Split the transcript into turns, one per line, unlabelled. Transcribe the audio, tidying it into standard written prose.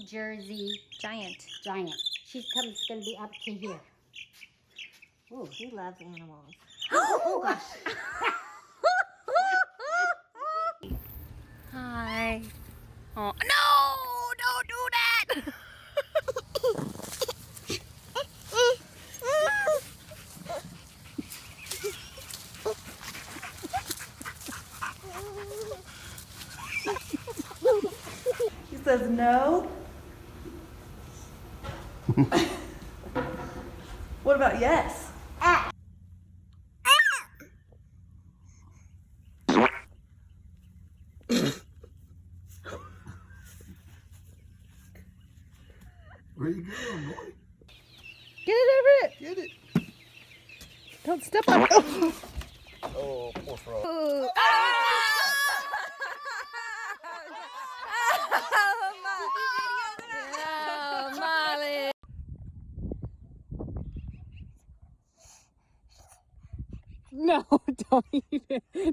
Jersey
Giant.
giant. She's gonna be up to here. Oh, he loves animals.
Oh gosh. Hi. Oh no! Don't do that.
He says no. What about yes?
Where you going, boy?
Get it over it.
Get it.
Don't step on it.
Oh, poor frog.
Oh, Molly. No, don't eat it. No!